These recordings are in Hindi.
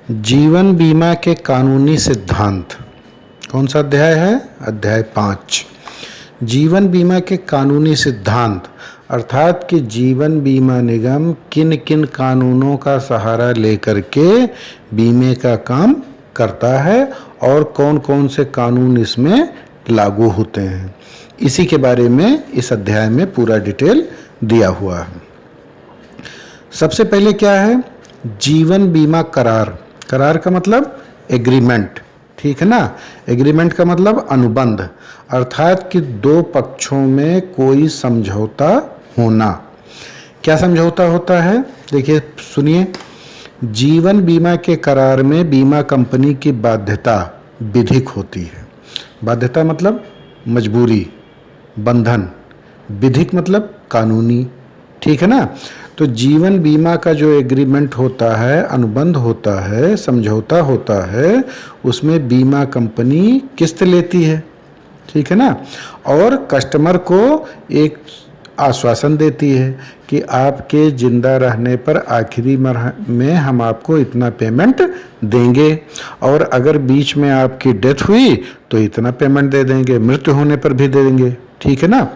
जीवन बीमा के कानूनी सिद्धांत। कौन सा अध्याय है? अध्याय 5। जीवन बीमा के कानूनी सिद्धांत अर्थात कि जीवन बीमा निगम किन किन कानूनों का सहारा लेकर के बीमे का काम करता है और कौन कौन से कानून इसमें लागू होते हैं, इसी के बारे में इस अध्याय में पूरा डिटेल दिया हुआ है। सबसे पहले क्या है? जीवन बीमा करार। करार का मतलब एग्रीमेंट, ठीक है ना। एग्रीमेंट का मतलब अनुबंध, अर्थात कि दो पक्षों में कोई समझौता होना। क्या समझौता होता है? देखिए सुनिए, जीवन बीमा के करार में बीमा कंपनी की बाध्यता विधिक होती है। बाध्यता मतलब मजबूरी, बंधन। विधिक मतलब कानूनी, ठीक है ना। तो जीवन बीमा का जो एग्रीमेंट होता है, अनुबंध होता है, समझौता होता है, उसमें बीमा कंपनी किस्त लेती है, ठीक है ना, और कस्टमर को एक आश्वासन देती है कि आपके जिंदा रहने पर आखिरी में हम आपको इतना पेमेंट देंगे, और अगर बीच में आपकी डेथ हुई तो इतना पेमेंट दे देंगे, मृत्यु होने पर भी दे देंगे, ठीक है ना।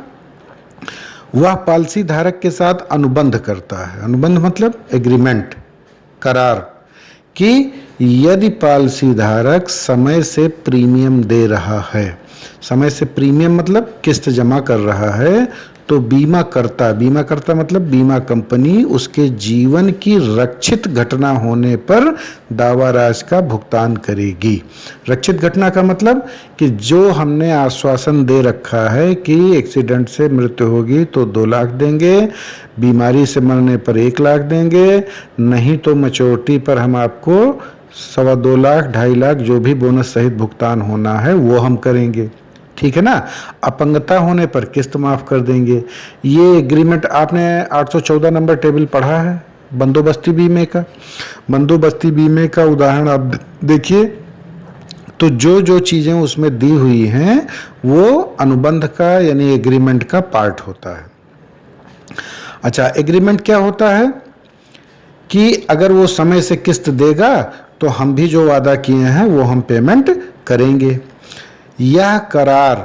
वह पॉलिसी धारक के साथ अनुबंध करता है। अनुबंध मतलब एग्रीमेंट, करार, कि यदि पॉलिसी धारक समय से प्रीमियम दे रहा है, समय से प्रीमियम मतलब किस्त जमा कर रहा है, तो बीमा करता मतलब बीमा कंपनी उसके जीवन की रक्षित घटना होने पर दावा राशि का भुगतान करेगी। रक्षित घटना का मतलब कि जो हमने आश्वासन दे रखा है कि एक्सीडेंट से मृत्यु होगी तो 2 लाख देंगे, बीमारी से मरने पर 1 लाख देंगे, नहीं तो मैच्योरिटी पर हम आपको 2.25 लाख 2.5 लाख जो भी बोनस सहित भुगतान होना है वो हम करेंगे, ठीक है ना। अपंगता होने पर किस्त माफ कर देंगे। ये एग्रीमेंट आपने 814 नंबर टेबल पढ़ा है बंदोबस्ती बीमे का। बंदोबस्ती बीमे का उदाहरण आप देखिए, तो जो जो चीजें उसमें दी हुई हैं वो अनुबंध का यानी एग्रीमेंट का पार्ट होता है। अच्छा, एग्रीमेंट क्या होता है कि अगर वो समय से किस्त देगा तो हम भी जो वादा किए हैं वो हम पेमेंट करेंगे। यह करार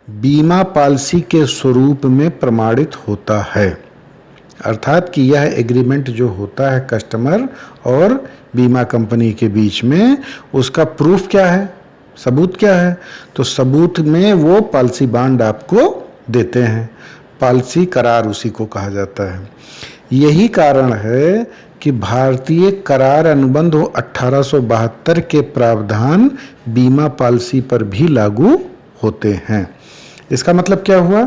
बीमा पॉलिसी के स्वरूप में प्रमाणित होता है, अर्थात कि यह एग्रीमेंट जो होता है कस्टमर और बीमा कंपनी के बीच में, उसका प्रूफ क्या है, सबूत क्या है? तो सबूत में वो पॉलिसी बॉन्ड आपको देते हैं। पॉलिसी करार उसी को कहा जाता है। यही कारण है कि भारतीय करार अनुबंध 1872 के प्रावधान बीमा पॉलिसी पर भी लागू होते हैं। इसका मतलब क्या हुआ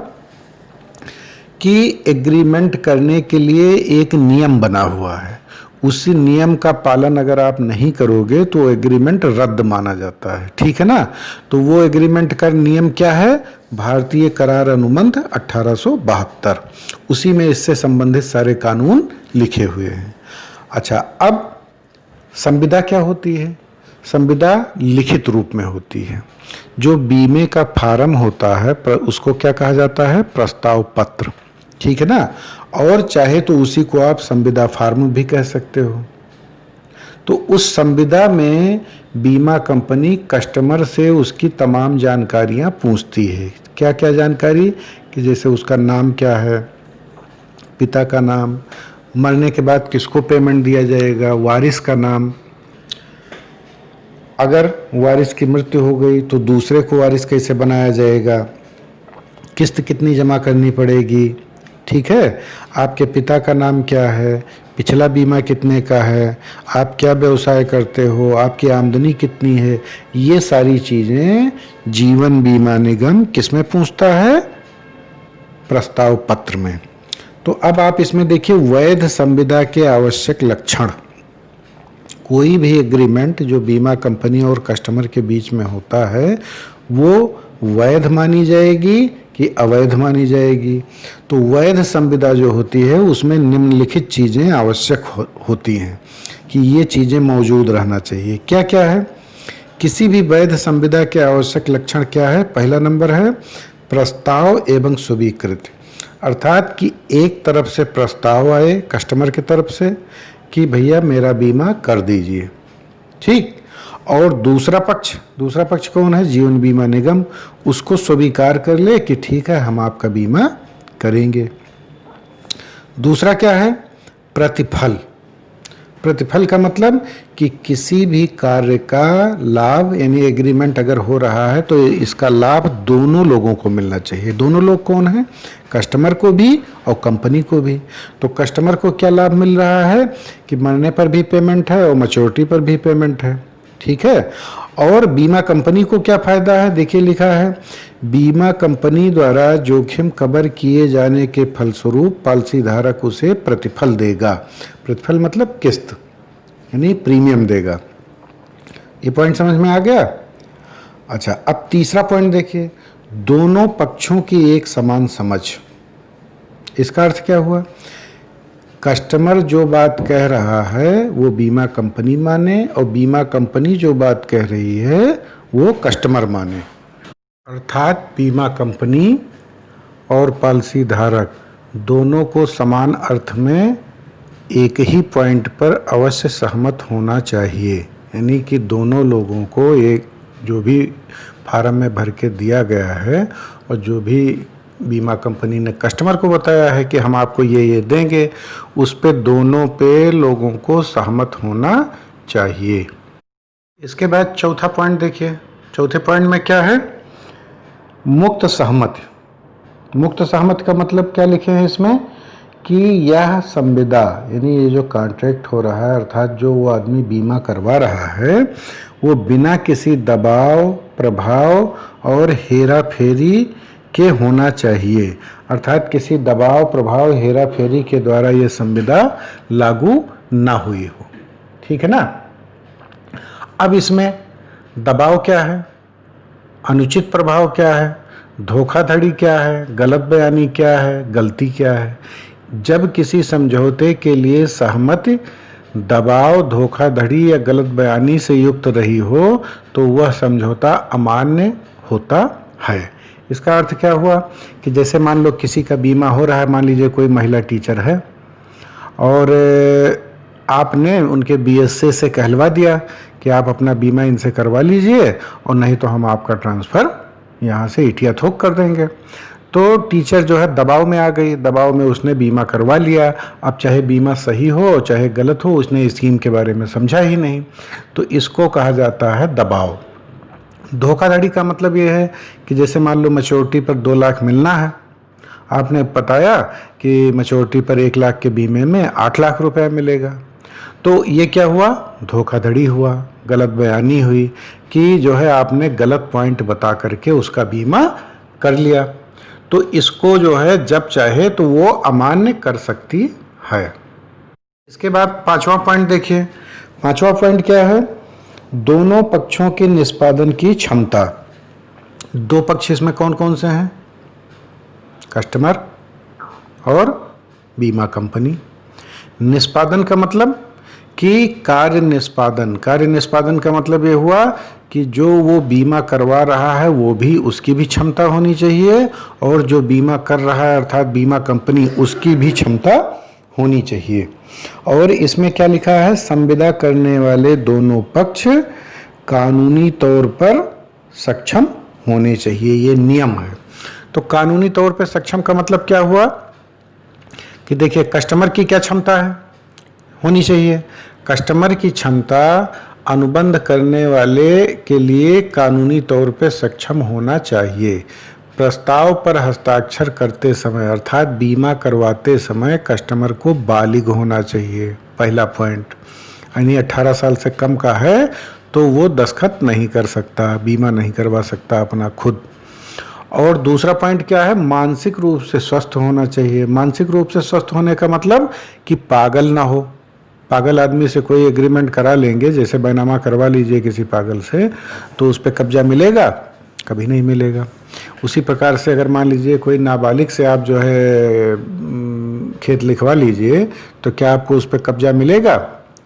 कि एग्रीमेंट करने के लिए एक नियम बना हुआ है, उसी नियम का पालन अगर आप नहीं करोगे तो एग्रीमेंट रद्द माना जाता है, ठीक है ना। तो वो एग्रीमेंट का नियम क्या है? भारतीय करार अनुबंध 1872, उसी में इससे संबंधित सारे कानून लिखे हुए हैं। अच्छा, अब संविदा क्या होती है? संविदा लिखित रूप में होती है। जो बीमे का फार्म होता है उसको क्या कहा जाता है? प्रस्ताव पत्र, ठीक है ना। और चाहे तो उसी को आप संविदा फार्म भी कह सकते हो। तो उस संविदा में बीमा कंपनी कस्टमर से उसकी तमाम जानकारियां पूछती है। क्या क्या जानकारी? कि जैसे उसका नाम क्या है, पिता का नाम, मरने के बाद किसको पेमेंट दिया जाएगा, वारिस का नाम, अगर वारिस की मृत्यु हो गई तो दूसरे को वारिस कैसे बनाया जाएगा, किस्त कितनी जमा करनी पड़ेगी, ठीक है, आपके पिता का नाम क्या है, पिछला बीमा कितने का है, आप क्या व्यवसाय करते हो, आपकी आमदनी कितनी है, ये सारी चीज़ें जीवन बीमा निगम किसमें पूछता है? प्रस्ताव पत्र में। तो अब आप इसमें देखिए वैध संविदा के आवश्यक लक्षण। कोई भी एग्रीमेंट जो बीमा कंपनी और कस्टमर के बीच में होता है वो वैध मानी जाएगी कि अवैध मानी जाएगी। तो वैध संविदा जो होती है उसमें निम्नलिखित चीज़ें आवश्यक होती हैं कि ये चीज़ें मौजूद रहना चाहिए। क्या क्या है? किसी भी वैध संविदा के आवश्यक लक्षण क्या है? पहला नंबर है प्रस्ताव एवं स्वीकृति, अर्थात कि एक तरफ से प्रस्ताव आए कस्टमर की तरफ से कि भैया मेरा बीमा कर दीजिए, ठीक। और दूसरा पक्ष कौन है? जीवन बीमा निगम। उसको स्वीकार कर ले कि ठीक है, हम आपका बीमा करेंगे। दूसरा क्या है? प्रतिफल। प्रतिफल का मतलब कि किसी भी कार्य का लाभ, यानी एग्रीमेंट अगर हो रहा है तो इसका लाभ दोनों लोगों को मिलना चाहिए। दोनों लोग कौन है? कस्टमर को भी और कंपनी को भी। तो कस्टमर को क्या लाभ मिल रहा है कि मरने पर भी पेमेंट है और मैच्योरिटी पर भी पेमेंट है, ठीक है। और बीमा कंपनी को क्या फायदा है? देखिए लिखा है, बीमा कंपनी द्वारा जोखिम कवर किए जाने के फलस्वरूप पॉलिसी धारक उसे प्रतिफल देगा। प्रतिफल मतलब किस्त, यानी प्रीमियम देगा। ये पॉइंट समझ में आ गया? अच्छा, अब तीसरा पॉइंट देखिए, दोनों पक्षों की एक समान समझ। इसका अर्थ क्या हुआ? कस्टमर जो बात कह रहा है वो बीमा कंपनी माने और बीमा कंपनी जो बात कह रही है वो कस्टमर माने। अर्थात बीमा कंपनी और पॉलिसी धारक दोनों को समान अर्थ में एक ही पॉइंट पर अवश्य सहमत होना चाहिए। यानी कि दोनों लोगों को एक जो भी फार्म में भर के दिया गया है और जो भी बीमा कंपनी ने कस्टमर को बताया है कि हम आपको ये देंगे, उस पे दोनों पे लोगों को सहमत होना चाहिए। इसके बाद चौथा पॉइंट देखिए। चौथे पॉइंट में क्या है? मुक्त सहमति। मुक्त सहमति का मतलब क्या लिखे हैं इसमें कि यह संविदा, यानी ये जो कॉन्ट्रैक्ट हो रहा है, अर्थात जो वो आदमी बीमा करवा रहा है, वो बिना किसी दबाव, प्रभाव और हेरा फेरी के होना चाहिए। अर्थात किसी दबाव, प्रभाव, हेरा फेरी के द्वारा ये संविदा लागू ना हुई हो, ठीक है ना। अब इसमें दबाव क्या है, अनुचित प्रभाव क्या है, धोखाधड़ी क्या है, गलत बयानी क्या है, गलती क्या है। जब किसी समझौते के लिए सहमति दबाव, धोखाधड़ी या गलत बयानी से युक्त रही हो तो वह समझौता अमान्य होता है। इसका अर्थ क्या हुआ कि जैसे मान लो किसी का बीमा हो रहा है, मान लीजिए कोई महिला टीचर है और आपने उनके बीएसए से कहलवा दिया कि आप अपना बीमा इनसे करवा लीजिए और नहीं तो हम आपका ट्रांसफ़र यहाँ से इटिया थोक कर देंगे। तो टीचर जो है दबाव में आ गई, दबाव में उसने बीमा करवा लिया। अब चाहे बीमा सही हो चाहे गलत हो, उसने स्कीम के बारे में समझा ही नहीं, तो इसको कहा जाता है दबाव। धोखाधड़ी का मतलब ये है कि जैसे मान लो मैच्योरिटी पर 2 लाख मिलना है, आपने बताया कि मैच्योरिटी पर 1 लाख के बीमे में 8 लाख रुपया मिलेगा, तो ये क्या हुआ? धोखाधड़ी हुआ, गलत बयानी हुई कि जो है आपने गलत पॉइंट बता करके उसका बीमा कर लिया। तो इसको जो है जब चाहे तो वो अमान्य कर सकती है। इसके बाद 5वां पॉइंट देखिए। 5वां पॉइंट क्या है? दोनों पक्षों के निष्पादन की क्षमता। 2 पक्ष इसमें कौन कौन से हैं? कस्टमर और बीमा कंपनी। निष्पादन का मतलब कि कार्य निष्पादन का मतलब ये हुआ कि जो वो बीमा करवा रहा है वो भी, उसकी भी क्षमता होनी चाहिए और जो बीमा कर रहा है अर्थात बीमा कंपनी, उसकी भी क्षमता होनी चाहिए। और इसमें क्या लिखा है? संविदा करने वाले दोनों पक्ष कानूनी तौर पर सक्षम होने चाहिए, ये नियम है। तो कानूनी तौर पर सक्षम का मतलब क्या हुआ कि देखिए कस्टमर की क्या क्षमता है, होनी चाहिए। कस्टमर की क्षमता अनुबंध करने वाले के लिए कानूनी तौर पर सक्षम होना चाहिए। प्रस्ताव पर हस्ताक्षर करते समय अर्थात बीमा करवाते समय कस्टमर को बालिग होना चाहिए, पहला पॉइंट। यानी 18 साल से कम का है तो वो दस्तखत नहीं कर सकता, बीमा नहीं करवा सकता अपना खुद। और दूसरा पॉइंट क्या है? मानसिक रूप से स्वस्थ होना चाहिए। मानसिक रूप से स्वस्थ होने का मतलब कि पागल ना हो। पागल आदमी से कोई एग्रीमेंट करा लेंगे, जैसे बैनामा करवा लीजिए किसी पागल से, तो उस पर कब्जा मिलेगा? कभी नहीं मिलेगा। उसी प्रकार से अगर मान लीजिए कोई नाबालिग से आप जो है खेत लिखवा लीजिए तो क्या आपको उस पर कब्जा मिलेगा?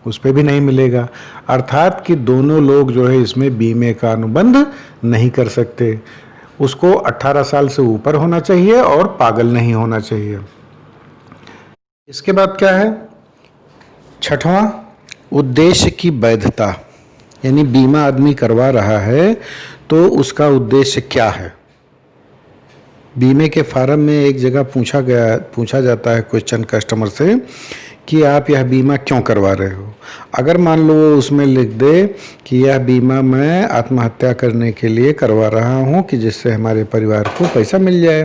उस पर भी नहीं मिलेगा। अर्थात कि दोनों लोग जो है इसमें बीमे का अनुबंध नहीं कर सकते। उसको 18 साल से ऊपर होना चाहिए और पागल नहीं होना चाहिए। इसके बाद क्या है? 6वां, उद्देश्य की वैधता। यानी बीमा आदमी करवा रहा है तो उसका उद्देश्य क्या है। बीमे के फार्म में एक जगह पूछा जाता है क्वेश्चन कस्टमर से कि आप यह बीमा क्यों करवा रहे हो। अगर मान लो वो उसमें लिख दे कि यह बीमा मैं आत्महत्या करने के लिए करवा रहा हूँ कि जिससे हमारे परिवार को पैसा मिल जाए,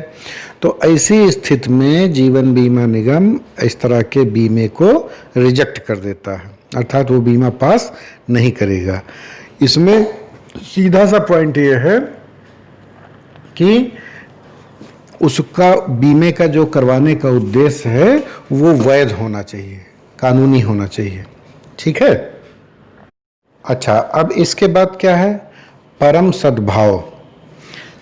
तो ऐसी स्थिति में जीवन बीमा निगम इस तरह के बीमे को रिजेक्ट कर देता है, अर्थात वो बीमा पास नहीं करेगा। इसमें सीधा सा पॉइंट ये है कि उसका बीमे का जो करवाने का उद्देश्य है वो वैध होना चाहिए, कानूनी होना चाहिए। ठीक है। अच्छा, अब इसके बाद क्या है, परम सद्भाव।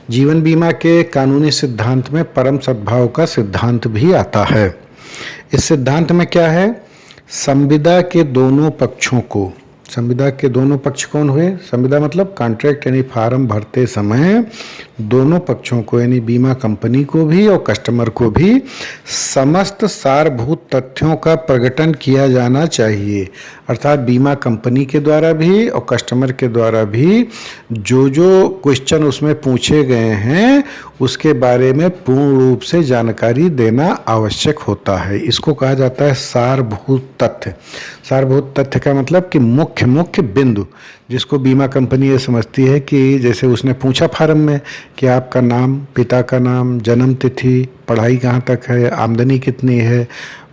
जीवन बीमा के कानूनी सिद्धांत में परम सद्भाव का सिद्धांत भी आता है। इस सिद्धांत में क्या है, संविदा के दोनों पक्षों को, संविदा के दोनों पक्ष कौन हुए, संविदा मतलब कॉन्ट्रैक्ट यानी फार्म भरते समय दोनों पक्षों को यानी बीमा कंपनी को भी और कस्टमर को भी समस्त सारभूत तथ्यों का प्रकटन किया जाना चाहिए। अर्थात बीमा कंपनी के द्वारा भी और कस्टमर के द्वारा भी जो जो क्वेश्चन उसमें पूछे गए हैं उसके बारे में पूर्ण रूप से जानकारी देना आवश्यक होता है। इसको कहा जाता है सारभूत तथ्य। सारभूत तथ्य का मतलब कि मुख्य बिंदु, जिसको बीमा कंपनी ये समझती है कि जैसे उसने पूछा फार्म में कि आपका नाम, पिता का नाम, जन्म तिथि, पढ़ाई कहाँ तक है, आमदनी कितनी है,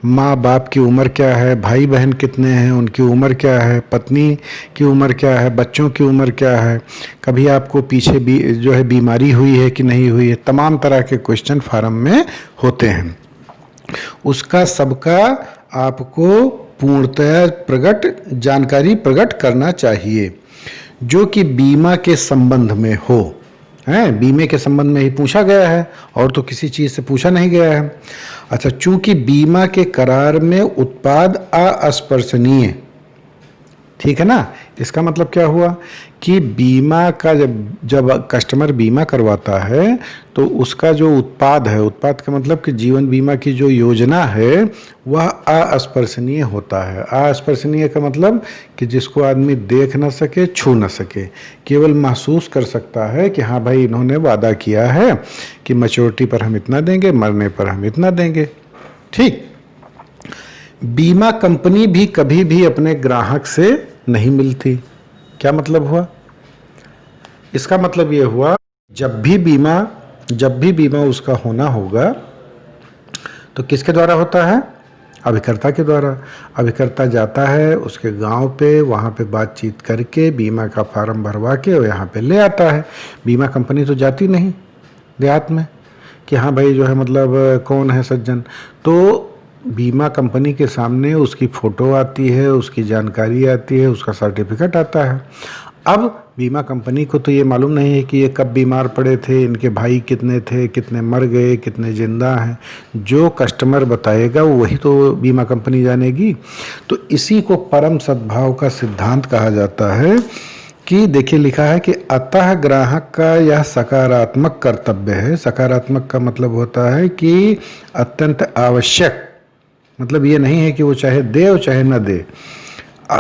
माँ बाप की उम्र क्या है, भाई बहन कितने हैं, उनकी उम्र क्या है, पत्नी की उम्र क्या है, बच्चों की उम्र क्या है, कभी आपको पीछे भी जो है बीमारी हुई है कि नहीं हुई है, तमाम तरह के क्वेश्चन फार्म में होते हैं। उसका सबका आपको पूर्णतः जानकारी प्रकट करना चाहिए जो कि बीमा के संबंध में हो। हैं, बीमे के संबंध में ही पूछा गया है और तो किसी चीज़ से पूछा नहीं गया है। अच्छा, चूंकि बीमा के करार में उत्पाद अस्पर्शनीय, ठीक है ना, इसका मतलब क्या हुआ कि बीमा का जब कस्टमर बीमा करवाता है तो उसका जो उत्पाद है, उत्पाद का मतलब कि जीवन बीमा की जो योजना है वह अस्पर्शनीय होता है। अस्पर्शनीय का मतलब कि जिसको आदमी देख ना सके, छू ना सके, केवल महसूस कर सकता है कि हाँ भाई इन्होंने वादा किया है कि मैच्योरिटी पर हम इतना देंगे, मरने पर हम इतना देंगे। ठीक। बीमा कंपनी भी कभी भी अपने ग्राहक से नहीं मिलती। क्या मतलब हुआ, इसका मतलब ये हुआ जब भी बीमा उसका होना होगा तो किसके द्वारा होता है, अभिकर्ता के द्वारा। अभिकर्ता जाता है उसके गांव पे, वहाँ पे बातचीत करके बीमा का फार्म भरवा के और यहाँ पे ले आता है। बीमा कंपनी तो जाती नहीं देहात में कि हाँ भाई जो है मतलब कौन है सज्जन, तो बीमा कंपनी के सामने उसकी फ़ोटो आती है, उसकी जानकारी आती है, उसका सर्टिफिकेट आता है। अब बीमा कंपनी को तो ये मालूम नहीं है कि ये कब बीमार पड़े थे, इनके भाई कितने थे, कितने मर गए, कितने जिंदा हैं। जो कस्टमर बताएगा वही तो बीमा कंपनी जानेगी। तो इसी को परम सद्भाव का सिद्धांत कहा जाता है कि देखिए लिखा है कि अतः ग्राहक का यह सकारात्मक कर्तव्य है। सकारात्मक का मतलब होता है कि अत्यंत आवश्यक, मतलब ये नहीं है कि वो चाहे दे और चाहे न दे।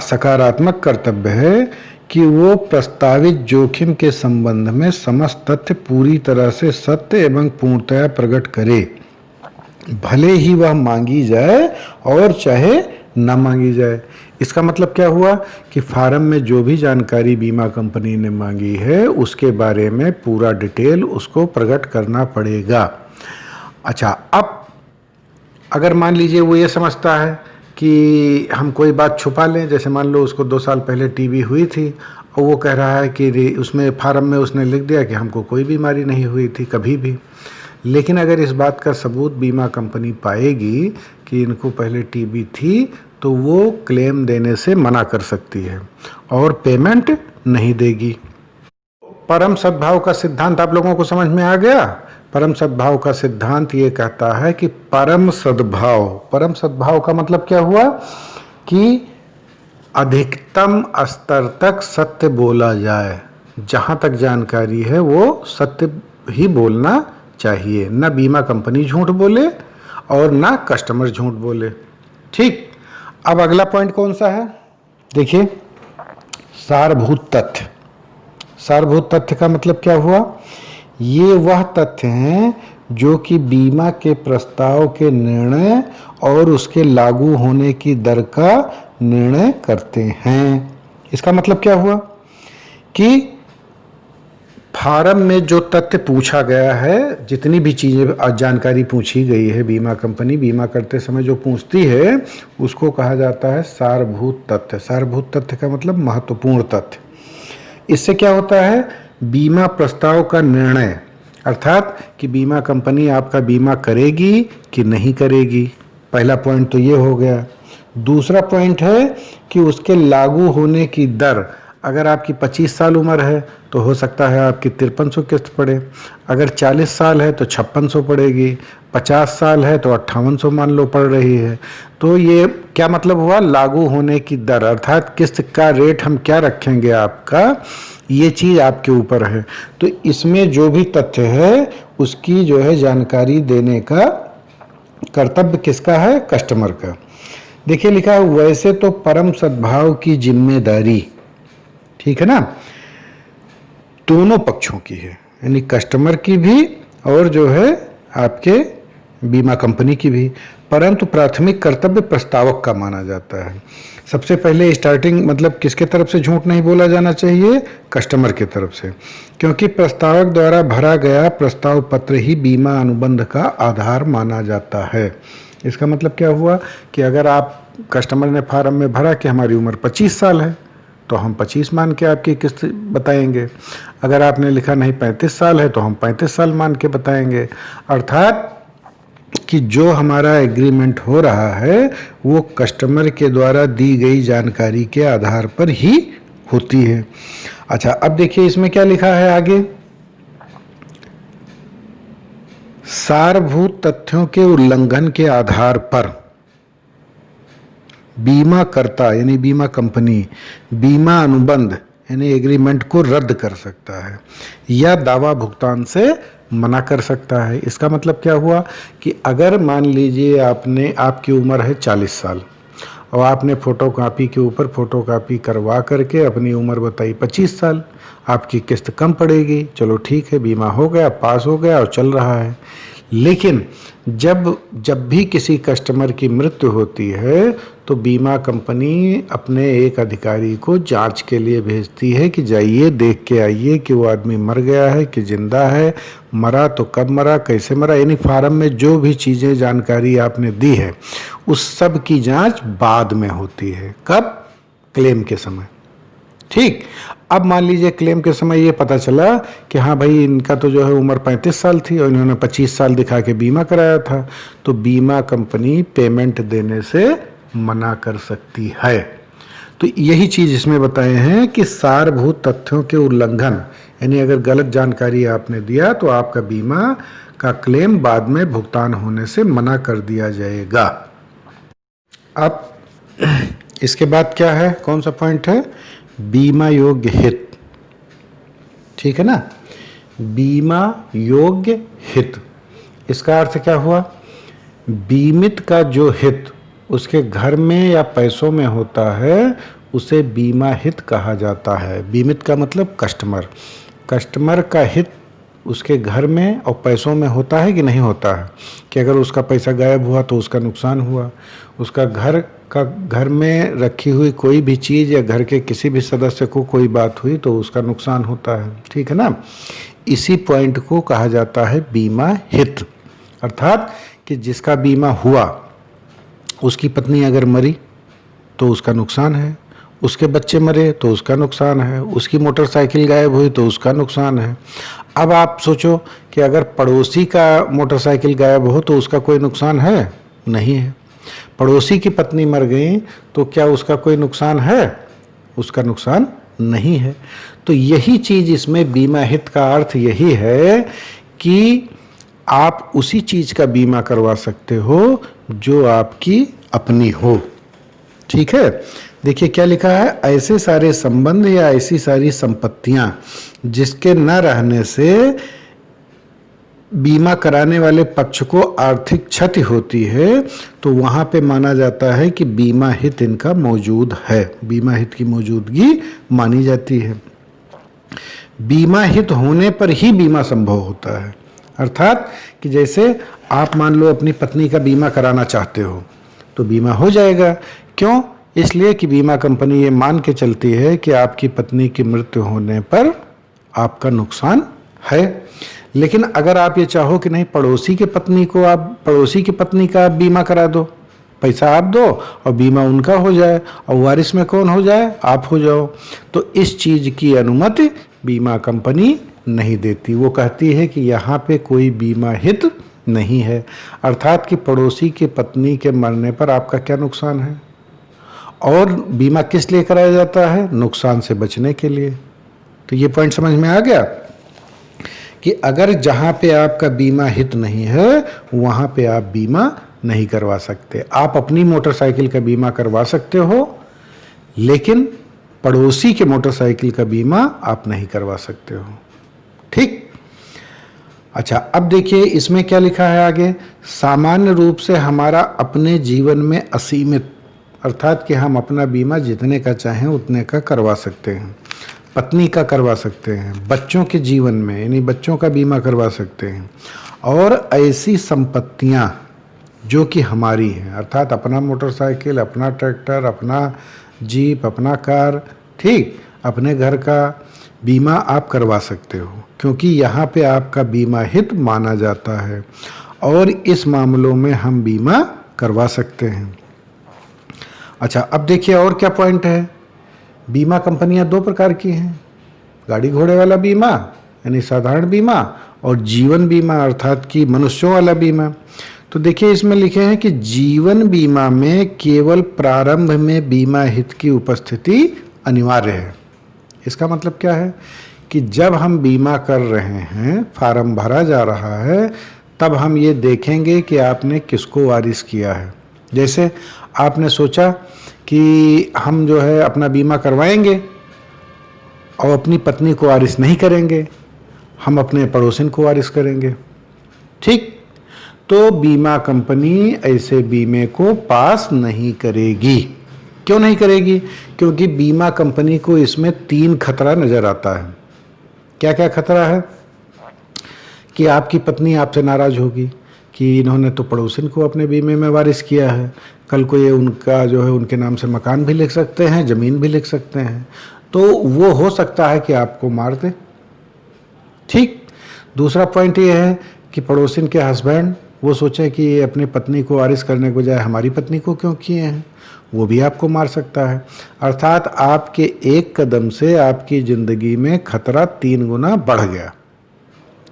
सकारात्मक कर्तव्य है कि वो प्रस्तावित जोखिम के संबंध में समस्त तथ्य पूरी तरह से सत्य एवं पूर्णतया प्रकट करे, भले ही वह मांगी जाए और चाहे न मांगी जाए। इसका मतलब क्या हुआ कि फार्म में जो भी जानकारी बीमा कंपनी ने मांगी है उसके बारे में पूरा डिटेल उसको प्रकट करना पड़ेगा। अच्छा, अब अगर मान लीजिए वो ये समझता है कि हम कोई बात छुपा लें, जैसे मान लो उसको 2 साल पहले टीबी हुई थी और वो कह रहा है कि उसमें फार्म में उसने लिख दिया कि हमको कोई बीमारी नहीं हुई थी कभी भी, लेकिन अगर इस बात का सबूत बीमा कंपनी पाएगी कि इनको पहले टीबी थी तो वो क्लेम देने से मना कर सकती है और पेमेंट नहीं देगी। परम सद्भाव का सिद्धांत आप लोगों को समझ में आ गया। परम सद्भाव का सिद्धांत ये कहता है कि परम सद्भाव का मतलब क्या हुआ कि अधिकतम स्तर तक सत्य बोला जाए। जहाँ तक जानकारी है वो सत्य ही बोलना चाहिए, ना बीमा कंपनी झूठ बोले और ना कस्टमर झूठ बोले। ठीक। अब अगला पॉइंट कौन सा है, देखिए, सारभूत तथ्य। सारभूत तथ्य का मतलब क्या हुआ? ये वह तथ्य हैं जो कि बीमा के प्रस्ताव के निर्णय और उसके लागू होने की दर का निर्णय करते हैं। इसका मतलब क्या हुआ कि फार्म में जो तथ्य पूछा गया है, जितनी भी चीज़ें जानकारी पूछी गई है, बीमा कंपनी बीमा करते समय जो पूछती है उसको कहा जाता है सारभूत तथ्य। सारभूत तथ्य का मतलब महत्वपूर्ण तथ्य। इससे क्या होता है? बीमा प्रस्ताव का निर्णय, अर्थात कि बीमा कंपनी आपका बीमा करेगी कि नहीं करेगी। पहला पॉइंट तो ये हो गया। दूसरा पॉइंट है कि उसके लागू होने की दर। अगर आपकी 25 साल उम्र है तो हो सकता है आपकी 5300 किस्त पड़े, अगर 40 साल है तो 5600 पड़ेगी, 50 साल है तो 5800 मान लो पड़ रही है। तो ये क्या मतलब हुआ? लागू होने की दर, अर्थात किस्त का रेट हम क्या रखेंगे आपका, ये चीज़ आपके ऊपर है। तो इसमें जो भी तथ्य है उसकी जो है जानकारी देने का कर्तव्य किसका है? कस्टमर का। देखिए लिखा है, वैसे तो परम सद्भाव की जिम्मेदारी, ठीक है ना, दोनों पक्षों की है, यानी कस्टमर की भी और जो है आपके बीमा कंपनी की भी, परंतु प्राथमिक कर्तव्य प्रस्तावक का माना जाता है। सबसे पहले स्टार्टिंग मतलब किसके तरफ से झूठ नहीं बोला जाना चाहिए? कस्टमर की तरफ से, क्योंकि प्रस्तावक द्वारा भरा गया प्रस्ताव पत्र ही बीमा अनुबंध का आधार माना जाता है। इसका मतलब क्या हुआ कि अगर आप कस्टमर ने फार्म में भरा कि हमारी उम्र 25 साल है तो हम 25 मान के आपकी किस्त बताएंगे। अगर आपने लिखा नहीं 35 साल है तो हम 35 साल मान के बताएंगे। अर्थात कि जो हमारा एग्रीमेंट हो रहा है वो कस्टमर के द्वारा दी गई जानकारी के आधार पर ही होती है। अच्छा, अब देखिए इसमें क्या लिखा है आगे, सारभूत तथ्यों के उल्लंघन के आधार पर बीमा करता यानी बीमा कंपनी बीमा अनुबंध यानी एग्रीमेंट को रद्द कर सकता है या दावा भुगतान से मना कर सकता है। इसका मतलब क्या हुआ कि अगर मान लीजिए आपकी उम्र है 40 साल और आपने फोटोकॉपी के ऊपर फोटोकॉपी करवा करके अपनी उम्र बताई 25 साल, आपकी किस्त कम पड़ेगी, चलो ठीक है, बीमा हो गया, पास हो गया और चल रहा है। लेकिन जब भी किसी कस्टमर की मृत्यु होती है तो बीमा कंपनी अपने एक अधिकारी को जांच के लिए भेजती है कि जाइए देख के आइए कि वो आदमी मर गया है कि जिंदा है, मरा तो कब मरा, कैसे मरा, यानी फार्म में जो भी चीज़ें जानकारी आपने दी है उस सब की जांच बाद में होती है। कब? क्लेम के समय। ठीक, अब मान लीजिए क्लेम के समय ये पता चला कि हाँ भाई इनका तो जो है उम्र 35 साल थी और इन्होंने 25 साल दिखा के बीमा कराया था, तो बीमा कंपनी पेमेंट देने से मना कर सकती है। तो यही चीज़ इसमें बताए हैं कि सारभूत तथ्यों के उल्लंघन, यानी अगर गलत जानकारी आपने दिया तो आपका बीमा का क्लेम बाद में भुगतान होने से मना कर दिया जाएगा। अब इसके बाद क्या है, कौन सा पॉइंट है? बीमा योग्य हित। ठीक है ना, बीमा योग्य हित, इसका अर्थ क्या हुआ? बीमित का जो हित उसके घर में या पैसों में होता है उसे बीमा हित कहा जाता है। बीमित का मतलब कस्टमर का हित उसके घर में और पैसों में होता है कि नहीं होता है, कि अगर उसका पैसा गायब हुआ तो उसका नुकसान हुआ, उसका घर में रखी हुई कोई भी चीज़ या घर के किसी भी सदस्य को कोई बात हुई तो उसका नुकसान होता है। ठीक है ना, इसी पॉइंट को कहा जाता है बीमा हित। अर्थात कि जिसका बीमा हुआ उसकी पत्नी अगर मरी तो उसका नुकसान है, उसके बच्चे मरे तो उसका नुकसान है, उसकी मोटरसाइकिल गायब हुई तो उसका नुकसान है। अब आप सोचो कि अगर पड़ोसी का मोटरसाइकिल गायब हो तो उसका कोई नुकसान है? नहीं है। पड़ोसी की पत्नी मर गई तो क्या उसका कोई नुकसान है? उसका नुकसान नहीं है। तो यही चीज़ इसमें बीमा हित का अर्थ यही है कि आप उसी चीज़ का बीमा करवा सकते हो जो आपकी अपनी हो। ठीक है, देखिए क्या लिखा है, ऐसे सारे संबंध या ऐसी सारी संपत्तियां जिसके न रहने से बीमा कराने वाले पक्ष को आर्थिक क्षति होती है तो वहाँ पे माना जाता है कि बीमा हित इनका मौजूद है, बीमा हित की मौजूदगी मानी जाती है। बीमा हित होने पर ही बीमा संभव होता है। अर्थात कि जैसे आप मान लो अपनी पत्नी का बीमा कराना चाहते हो तो बीमा हो जाएगा। क्यों? इसलिए कि बीमा कंपनी ये मान के चलती है कि आपकी पत्नी की मृत्यु होने पर आपका नुकसान है। लेकिन अगर आप ये चाहो कि नहीं, पड़ोसी की पत्नी का आप बीमा करा दो, पैसा आप दो और बीमा उनका हो जाए और वारिस में कौन हो जाए? आप हो जाओ, तो इस चीज़ की अनुमति बीमा कंपनी नहीं देती। वो कहती है कि यहाँ पे कोई बीमा हित नहीं है। अर्थात कि पड़ोसी की पत्नी के मरने पर आपका क्या नुकसान है? और बीमा किस लिए कराया जाता है? नुकसान से बचने के लिए। तो ये पॉइंट समझ में आ गया कि अगर जहाँ पे आपका बीमा हित नहीं है वहाँ पे आप बीमा नहीं करवा सकते। आप अपनी मोटरसाइकिल का बीमा करवा सकते हो लेकिन पड़ोसी के मोटरसाइकिल का बीमा आप नहीं करवा सकते हो। ठीक? अच्छा, अब देखिए इसमें क्या लिखा है आगे। सामान्य रूप से हमारा अपने जीवन में असीमित, अर्थात कि हम अपना बीमा जितने का चाहें उतने का करवा सकते हैं। पत्नी का करवा सकते हैं, बच्चों के जीवन में यानी बच्चों का बीमा करवा सकते हैं, और ऐसी संपत्तियां जो कि हमारी हैं, अर्थात अपना मोटरसाइकिल, अपना ट्रैक्टर, अपना जीप, अपना कार, ठीक, अपने घर का बीमा आप करवा सकते हो क्योंकि यहाँ पे आपका बीमा हित माना जाता है और इस मामलों में हम बीमा करवा सकते हैं। अच्छा, अब देखिए और क्या पॉइंट है। बीमा कंपनियां दो प्रकार की हैं, गाड़ी घोड़े वाला बीमा यानी साधारण बीमा और जीवन बीमा अर्थात कि मनुष्यों वाला बीमा। तो देखिए इसमें लिखे हैं कि जीवन बीमा में केवल प्रारंभ में बीमा हित की उपस्थिति अनिवार्य है। इसका मतलब क्या है कि जब हम बीमा कर रहे हैं, फार्म भरा जा रहा है, तब हम ये देखेंगे कि आपने किसको वारिस किया है। जैसे आपने सोचा कि हम जो है अपना बीमा करवाएंगे और अपनी पत्नी को वारिस नहीं करेंगे, हम अपने पड़ोसन को वारिस करेंगे। ठीक? तो बीमा कंपनी ऐसे बीमे को पास नहीं करेगी। क्यों नहीं करेगी? क्योंकि बीमा कंपनी को इसमें 3 खतरा नजर आता है। क्या क्या खतरा है? कि आपकी पत्नी आपसे नाराज होगी कि इन्होंने तो पड़ोसन को अपने बीमे में वारिस किया है, कल को ये उनका जो है उनके नाम से मकान भी लिख सकते हैं, ज़मीन भी लिख सकते हैं, तो वो हो सकता है कि आपको मार दे। ठीक? दूसरा पॉइंट ये है कि पड़ोसन के हस्बैंड वो सोचे कि ये अपनी पत्नी को वारिस करने के बजाय हमारी पत्नी को क्यों किए हैं, वो भी आपको मार सकता है। अर्थात आपके एक कदम से आपकी ज़िंदगी में खतरा 3 गुना बढ़ गया।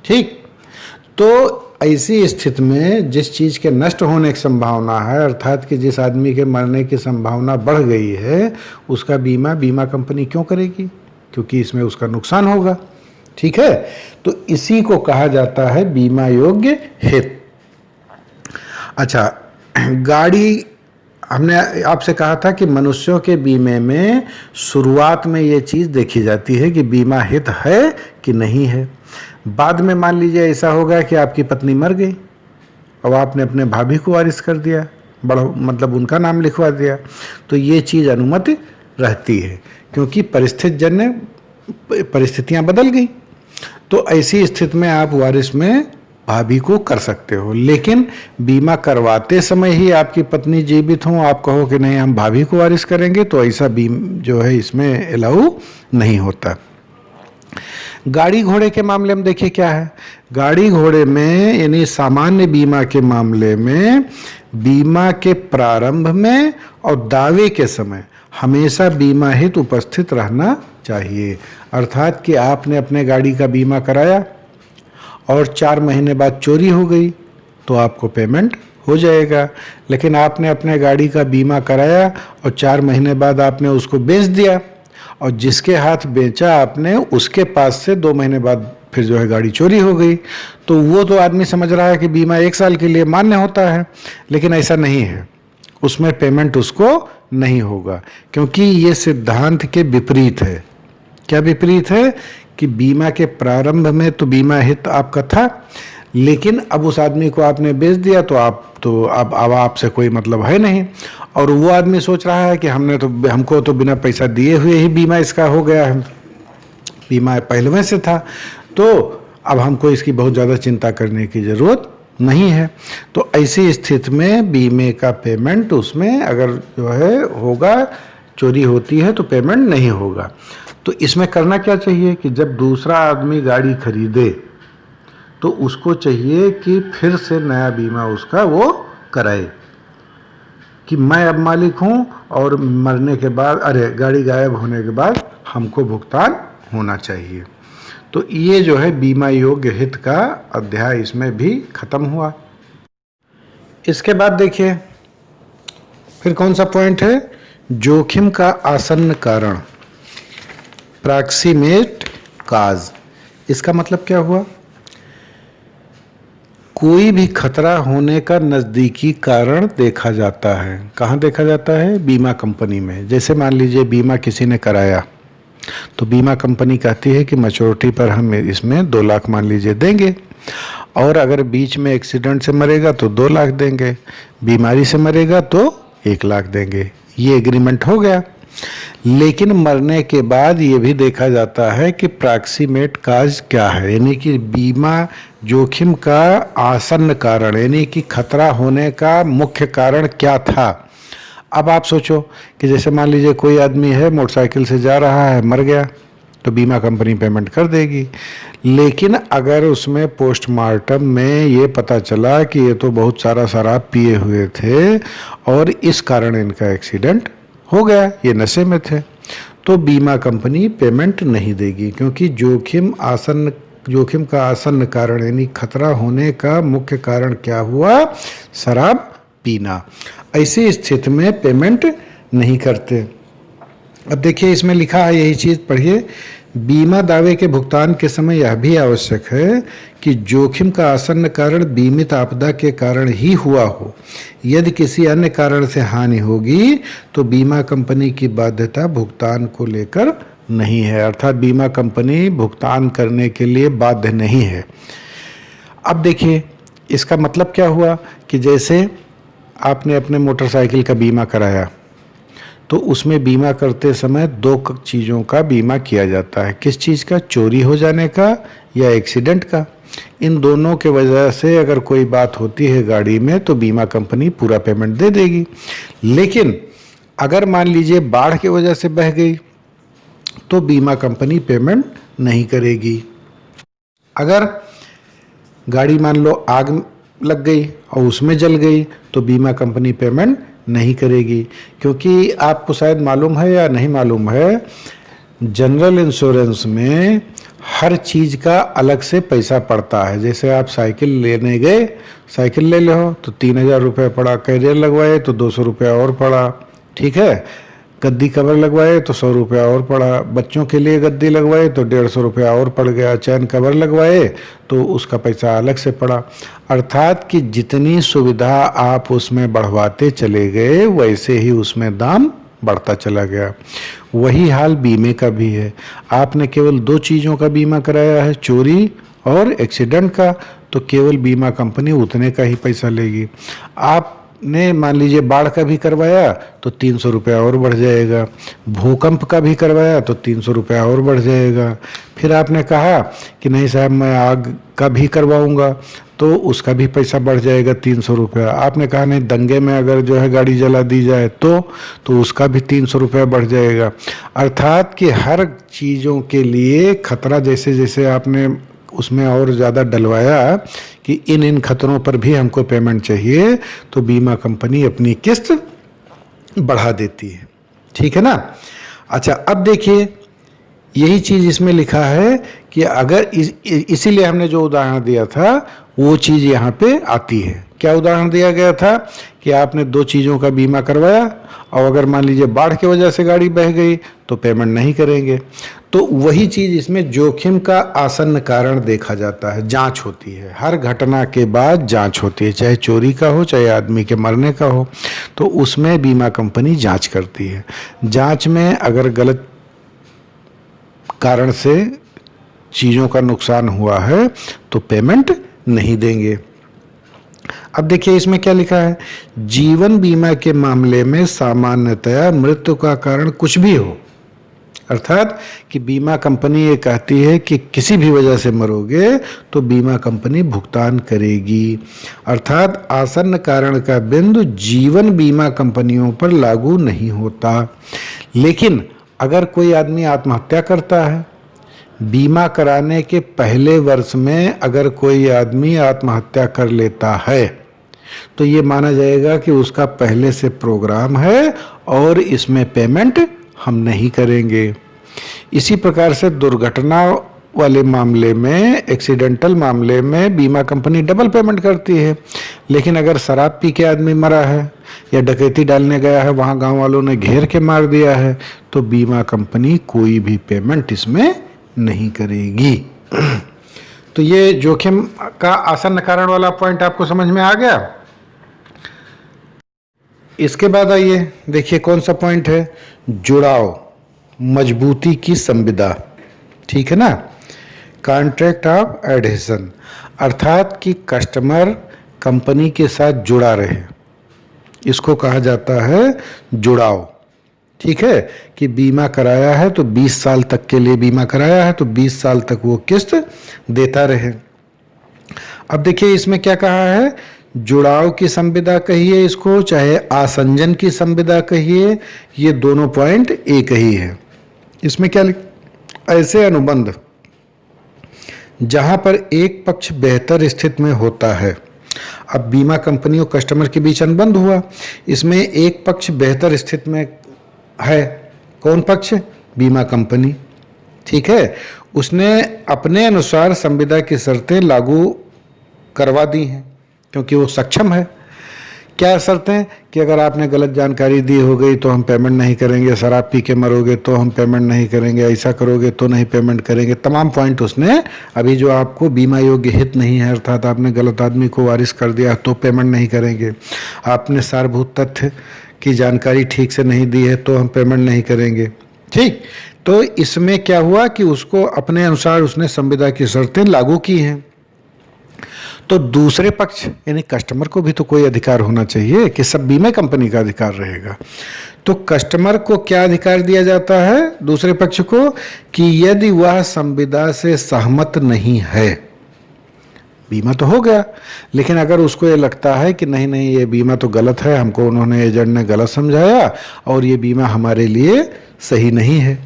ठीक? तो ऐसी स्थिति में जिस चीज़ के नष्ट होने की संभावना है, अर्थात कि जिस आदमी के मरने की संभावना बढ़ गई है, उसका बीमा कंपनी क्यों करेगी? क्योंकि इसमें उसका नुकसान होगा। ठीक है? तो इसी को कहा जाता है बीमा योग्य हित। अच्छा, गाड़ी, हमने आपसे कहा था कि मनुष्यों के बीमे में शुरुआत में ये चीज़ देखी जाती है कि बीमा हित है कि नहीं है। बाद में मान लीजिए ऐसा होगा कि आपकी पत्नी मर गई और आपने अपने भाभी को वारिस कर दिया, मतलब उनका नाम लिखवा दिया, तो ये चीज़ अनुमति रहती है क्योंकि परिस्थितियाँ बदल गई। तो ऐसी स्थिति में आप वारिस में भाभी को कर सकते हो, लेकिन बीमा करवाते समय ही आपकी पत्नी जीवित हो, आप कहो कि नहीं हम भाभी को वारिस करेंगे, तो ऐसा जो है इसमें अलाउ नहीं होता। गाड़ी घोड़े के मामले में देखिए क्या है। गाड़ी घोड़े में यानी सामान्य बीमा के मामले में बीमा के प्रारंभ में और दावे के समय हमेशा बीमा हित उपस्थित रहना चाहिए। अर्थात कि आपने अपने गाड़ी का बीमा कराया और 4 महीने बाद चोरी हो गई तो आपको पेमेंट हो जाएगा, लेकिन आपने अपने गाड़ी का बीमा कराया और 4 महीने बाद आपने उसको बेच दिया और जिसके हाथ बेचा आपने उसके पास से 2 महीने बाद फिर जो है गाड़ी चोरी हो गई, तो वो तो आदमी समझ रहा है कि बीमा 1 साल के लिए मान्य होता है, लेकिन ऐसा नहीं है। उसमें पेमेंट उसको नहीं होगा क्योंकि ये सिद्धांत के विपरीत है। क्या विपरीत है? कि बीमा के प्रारंभ में तो बीमा हित आपका था, लेकिन अब उस आदमी को आपने बेच दिया तो अब आपसे कोई मतलब है नहीं, और वो आदमी सोच रहा है कि हमको तो बिना पैसा दिए हुए ही बीमा इसका हो गया है, बीमा पहले में से था, तो अब हमको इसकी बहुत ज़्यादा चिंता करने की ज़रूरत नहीं है। तो ऐसी स्थिति में बीमे का पेमेंट उसमें अगर जो है होगा, चोरी होती है तो पेमेंट नहीं होगा। तो इसमें करना क्या चाहिए कि जब दूसरा आदमी गाड़ी खरीदे तो उसको चाहिए कि फिर से नया बीमा उसका वो कराए, कि मैं अब मालिक हूँ और मरने के बाद, गाड़ी गायब होने के बाद हमको भुगतान होना चाहिए। तो ये जो है बीमा योग्य हित का अध्याय इसमें भी खत्म हुआ। इसके बाद देखिए फिर कौन सा पॉइंट है, जोखिम का आसन्न कारण, प्रॉक्सिमेट काज। इसका मतलब क्या हुआ, कोई भी खतरा होने का नज़दीकी कारण देखा जाता है। कहाँ देखा जाता है, बीमा कंपनी में। जैसे मान लीजिए बीमा किसी ने कराया तो बीमा कंपनी कहती है कि मैच्योरिटी पर हम इसमें 2 लाख मान लीजिए देंगे, और अगर बीच में एक्सीडेंट से मरेगा तो 2 लाख देंगे, बीमारी से मरेगा तो 1 लाख देंगे। ये एग्रीमेंट हो गया। लेकिन मरने के बाद ये भी देखा जाता है कि प्रॉक्सिमेट काज क्या है, यानी कि बीमा जोखिम का आसन्न कारण, यानी कि खतरा होने का मुख्य कारण क्या था। अब आप सोचो कि जैसे मान लीजिए कोई आदमी है, मोटरसाइकिल से जा रहा है, मर गया, तो बीमा कंपनी पेमेंट कर देगी। लेकिन अगर उसमें पोस्टमार्टम में ये पता चला कि ये तो बहुत सारा शराब पिए हुए थे और इस कारण इनका एक्सीडेंट हो गया, ये नशे में थे, तो बीमा कंपनी पेमेंट नहीं देगी, क्योंकि जोखिम का आसन्न कारण यानी खतरा होने का मुख्य कारण क्या हुआ, शराब पीना। ऐसी स्थिति में पेमेंट नहीं करते। अब देखिए इसमें लिखा है, यही चीज़ पढ़िए, बीमा दावे के भुगतान के समय यह भी आवश्यक है कि जोखिम का आसन्न कारण बीमित आपदा के कारण ही हुआ हो। यदि किसी अन्य कारण से हानि होगी तो बीमा कंपनी की बाध्यता भुगतान को लेकर नहीं है, अर्थात बीमा कंपनी भुगतान करने के लिए बाध्य नहीं है। अब देखिए इसका मतलब क्या हुआ कि जैसे आपने अपने मोटरसाइकिल का बीमा कराया तो उसमें बीमा करते समय 2 चीज़ों का बीमा किया जाता है। किस चीज़ का, चोरी हो जाने का या एक्सीडेंट का। इन दोनों के वजह से अगर कोई बात होती है गाड़ी में तो बीमा कंपनी पूरा पेमेंट दे देगी। लेकिन अगर मान लीजिए बाढ़ की वजह से बह गई तो बीमा कंपनी पेमेंट नहीं करेगी। अगर गाड़ी मान लो आग लग गई और उसमें जल गई तो बीमा कंपनी पेमेंट नहीं करेगी, क्योंकि आपको शायद मालूम है या नहीं मालूम है, जनरल इंश्योरेंस में हर चीज़ का अलग से पैसा पड़ता है। जैसे आप साइकिल लेने गए, साइकिल ले लो तो 3,000 रुपये पड़ा, कैरियर लगवाए तो 200 रुपया और पड़ा, ठीक है, गद्दी कवर लगवाए तो 100 रुपया और पड़ा, बच्चों के लिए गद्दी लगवाए तो 150 रुपया और पड़ गया, चैन कवर लगवाए तो उसका पैसा अलग से पड़ा। अर्थात कि जितनी सुविधा आप उसमें बढ़वाते चले गए वैसे ही उसमें दाम बढ़ता चला गया। वही हाल बीमे का भी है। आपने केवल 2 चीज़ों का बीमा कराया है, चोरी और एक्सीडेंट का, तो केवल बीमा कंपनी उतने का ही पैसा लेगी। आपने मान लीजिए बाढ़ का भी करवाया तो 300 रुपया और बढ़ जाएगा, भूकंप का भी करवाया तो 300 रुपया और बढ़ जाएगा। फिर आपने कहा कि नहीं साहब मैं आग का भी करवाऊंगा तो उसका भी पैसा बढ़ जाएगा 300 रुपया। आपने कहा नहीं दंगे में अगर जो है गाड़ी जला दी जाए तो उसका भी 300 रुपया बढ़ जाएगा। अर्थात कि हर चीज़ों के लिए खतरा जैसे जैसे आपने उसमें और ज़्यादा डलवाया कि इन खतरों पर भी हमको पेमेंट चाहिए, तो बीमा कंपनी अपनी किस्त बढ़ा देती है। ठीक है ना। अच्छा अब देखिए यही चीज़ इसमें लिखा है कि अगर इसीलिए हमने जो उदाहरण दिया था वो चीज़ यहाँ पे आती है। क्या उदाहरण दिया गया था कि आपने 2 चीज़ों का बीमा करवाया और अगर मान लीजिए बाढ़ की वजह से गाड़ी बह गई तो पेमेंट नहीं करेंगे। तो वही चीज़ इसमें जोखिम का आसन्न कारण देखा जाता है, जांच होती है, हर घटना के बाद जांच होती है, चाहे चोरी का हो चाहे आदमी के मरने का हो, तो उसमें बीमा कंपनी जांच करती है। जांच में अगर गलत कारण से चीज़ों का नुकसान हुआ है तो पेमेंट नहीं देंगे। अब देखिए इसमें क्या लिखा है, जीवन बीमा के मामले में सामान्यतया मृत्यु का कारण कुछ भी हो, अर्थात कि बीमा कंपनी ये कहती है कि किसी भी वजह से मरोगे तो बीमा कंपनी भुगतान करेगी, अर्थात आसन्न कारण का बिंदु जीवन बीमा कंपनियों पर लागू नहीं होता। लेकिन अगर कोई आदमी आत्महत्या करता है, बीमा कराने के पहले वर्ष में अगर कोई आदमी आत्महत्या कर लेता है तो ये माना जाएगा कि उसका पहले से प्रोग्राम है और इसमें पेमेंट हम नहीं करेंगे। इसी प्रकार से दुर्घटना वाले मामले में, एक्सीडेंटल मामले में बीमा कंपनी डबल पेमेंट करती है। लेकिन अगर शराब पी के आदमी मरा है या डकैती डालने गया है, वहाँ गांव वालों ने घेर के मार दिया है, तो बीमा कंपनी कोई भी पेमेंट इसमें नहीं करेगी। तो ये जोखिम का आसन्न कारण वाला पॉइंट आपको समझ में आ गया। इसके बाद आइए देखिए कौन सा पॉइंट है, जुड़ाव, मजबूती की संविदा, ठीक है ना, कॉन्ट्रैक्ट ऑफ एडहेशन, अर्थात कि कस्टमर कंपनी के साथ जुड़ा रहे, इसको कहा जाता है जुड़ाव। ठीक है, कि बीमा कराया है तो 20 साल तक के लिए बीमा कराया है तो 20 साल तक वो किस्त देता रहे। अब देखिए इसमें क्या कहा है, जुड़ाव की संविदा कहिए इसको, चाहे आसंजन की संविदा कहिए, ये दोनों पॉइंट एक ही है। इसमें क्या ऐसे अनुबंध जहां पर एक पक्ष बेहतर स्थिति में होता है। अब बीमा कंपनी और कस्टमर के बीच अनुबंध हुआ, इसमें एक पक्ष बेहतर स्थिति में है, कौन पक्ष, बीमा कंपनी, ठीक है, उसने अपने अनुसार संविदा की शर्तें लागू करवा दी हैं क्योंकि वो सक्षम है। क्या शर्तें, कि अगर आपने गलत जानकारी दी हो गई तो हम पेमेंट नहीं करेंगे, शराब पी के मरोगे तो हम पेमेंट नहीं करेंगे, ऐसा करोगे तो नहीं पेमेंट करेंगे, तमाम पॉइंट उसने, अभी जो आपको बीमा योग्य हित नहीं है, अर्थात आपने गलत आदमी को वारिस कर दिया तो पेमेंट नहीं करेंगे, आपने सारभूत तथ्य की जानकारी ठीक से नहीं दी है तो हम पेमेंट नहीं करेंगे। ठीक, तो इसमें क्या हुआ कि उसको अपने अनुसार उसने संविदा की शर्तें लागू की हैं। तो दूसरे पक्ष यानी कस्टमर को भी तो कोई अधिकार होना चाहिए कि सब बीमा कंपनी का अधिकार रहेगा। तो कस्टमर को क्या अधिकार दिया जाता है दूसरे पक्ष को, कि यदि वह संविदा से सहमत नहीं है, बीमा तो हो गया, लेकिन अगर उसको ये लगता है कि नहीं नहीं ये बीमा तो गलत है, हमको उन्होंने एजेंट ने गलत समझाया और ये बीमा हमारे लिए सही नहीं है,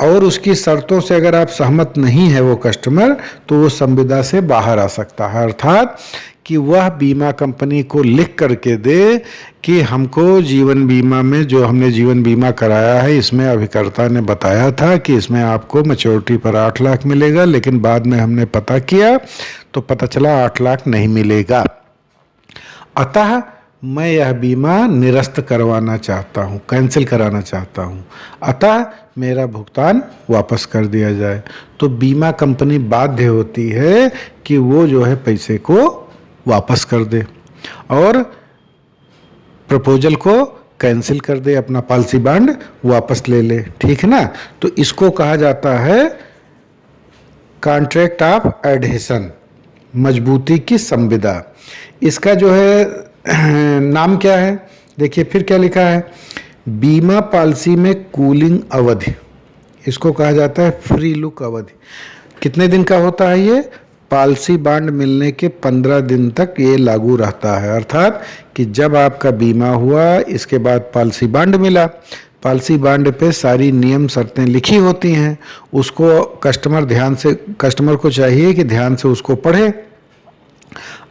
और उसकी शर्तों से अगर आप सहमत नहीं है वो कस्टमर, तो वो संविदा से बाहर आ सकता है, अर्थात कि वह बीमा कंपनी को लिख करके दे कि हमको जीवन बीमा में जो हमने जीवन बीमा कराया है इसमें अभिकर्ता ने बताया था कि इसमें आपको मैच्योरिटी पर 8 लाख मिलेगा, लेकिन बाद में हमने पता किया तो पता चला 8 लाख नहीं मिलेगा, अतः मैं यह बीमा निरस्त करवाना चाहता हूँ, कैंसिल कराना चाहता हूँ, अतः मेरा भुगतान वापस कर दिया जाए। तो बीमा कंपनी बाध्य होती है कि वो जो है पैसे को वापस कर दे और प्रपोजल को कैंसिल कर दे, अपना पॉलिसी बॉन्ड वापस ले ले, ठीक है ना। तो इसको कहा जाता है कॉन्ट्रैक्ट ऑफ एडहेशन, मजबूती की संविदा। इसका जो है नाम क्या है, देखिए फिर क्या लिखा है, बीमा पॉलिसी में कूलिंग अवधि, इसको कहा जाता है फ्री लुक अवधि। कितने दिन का होता है ये, पॉलिसी बॉन्ड मिलने के 15 दिन तक ये लागू रहता है, अर्थात कि जब आपका बीमा हुआ इसके बाद पॉलिसी बॉन्ड मिला, पॉलिसी बॉन्ड पे सारी नियम शर्तें लिखी होती हैं, उसको कस्टमर को चाहिए कि ध्यान से उसको पढ़े।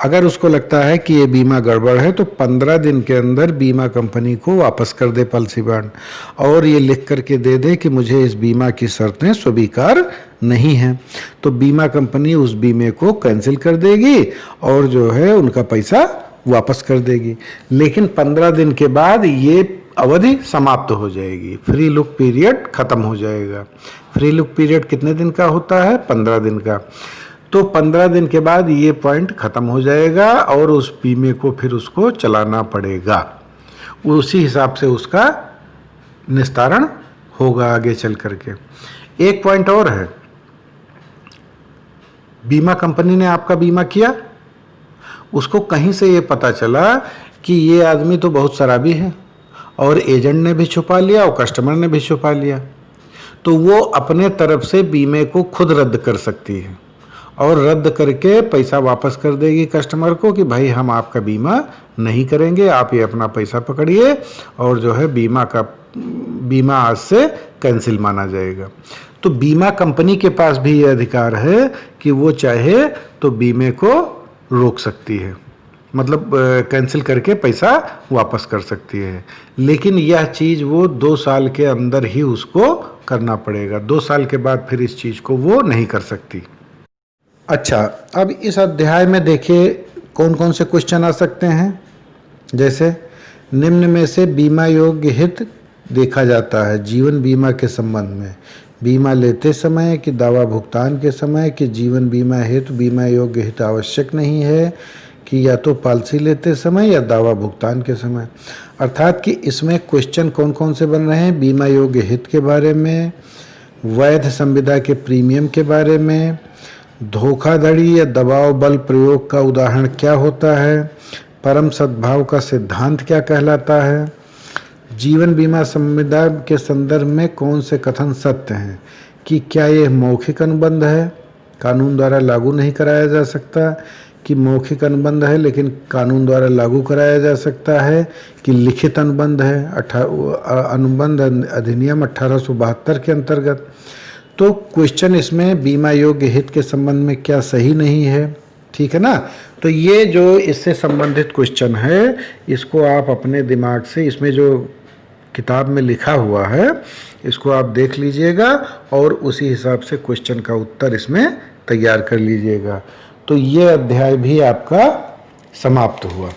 अगर उसको लगता है कि ये बीमा गड़बड़ है तो 15 दिन के अंदर बीमा कंपनी को वापस कर दे पॉलिसी बॉन्ड, और ये लिख करके दे दे कि मुझे इस बीमा की शर्तें स्वीकार नहीं हैं, तो बीमा कंपनी उस बीमे को कैंसिल कर देगी और जो है उनका पैसा वापस कर देगी। लेकिन 15 दिन के बाद ये अवधि समाप्त हो जाएगी, फ्री लुक पीरियड खत्म हो जाएगा। फ्री लुक पीरियड कितने दिन का होता है, 15 दिन का। तो 15 दिन के बाद ये पॉइंट ख़त्म हो जाएगा और उस बीमे को फिर उसको चलाना पड़ेगा, उसी हिसाब से उसका निस्तारण होगा आगे चल करके। एक पॉइंट और है, बीमा कंपनी ने आपका बीमा किया, उसको कहीं से ये पता चला कि ये आदमी तो बहुत शराबी है, और एजेंट ने भी छुपा लिया और कस्टमर ने भी छुपा लिया, तो वो अपने तरफ से बीमे को खुद रद्द कर सकती है और रद्द करके पैसा वापस कर देगी कस्टमर को कि भाई हम आपका बीमा नहीं करेंगे, आप ये अपना पैसा पकड़िए और जो है बीमा आज से कैंसिल माना जाएगा। तो बीमा कंपनी के पास भी ये अधिकार है कि वो चाहे तो बीमे को रोक सकती है, मतलब कैंसिल करके पैसा वापस कर सकती है, लेकिन यह चीज़ वो 2 साल के अंदर ही उसको करना पड़ेगा। 2 साल के बाद फिर इस चीज़ को वो नहीं कर सकती। अच्छा, अब इस अध्याय में देखिए कौन कौन से क्वेश्चन आ सकते हैं। जैसे निम्न में से बीमा योग्य हित देखा जाता है जीवन बीमा के संबंध में, बीमा लेते समय कि दावा भुगतान के समय, कि जीवन बीमा हेतु बीमा योग्य हित आवश्यक नहीं है, कि या तो पॉलिसी लेते समय या दावा भुगतान के समय। अर्थात कि इसमें क्वेश्चन कौन कौन से बन रहे हैं, बीमा योग्य हित के बारे में, वैध संविदा के प्रीमियम के बारे में, धोखाधड़ी या दबाव बल प्रयोग का उदाहरण क्या होता है, परम सद्भाव का सिद्धांत क्या कहलाता है, जीवन बीमा संविदा के संदर्भ में कौन से कथन सत्य हैं, कि क्या यह मौखिक अनुबंध है, कानून द्वारा लागू नहीं कराया जा सकता, कि मौखिक अनुबंध है लेकिन कानून द्वारा लागू कराया जा सकता है, कि लिखित अनुबंध है अनुबंध अधिनियम 1872 के अंतर्गत। तो क्वेश्चन इसमें बीमा योग्य हित के संबंध में क्या सही नहीं है, ठीक है ना। तो ये जो इससे संबंधित क्वेश्चन है इसको आप अपने दिमाग से, इसमें जो किताब में लिखा हुआ है इसको आप देख लीजिएगा और उसी हिसाब से क्वेश्चन का उत्तर इसमें तैयार कर लीजिएगा। तो ये अध्याय भी आपका समाप्त हुआ।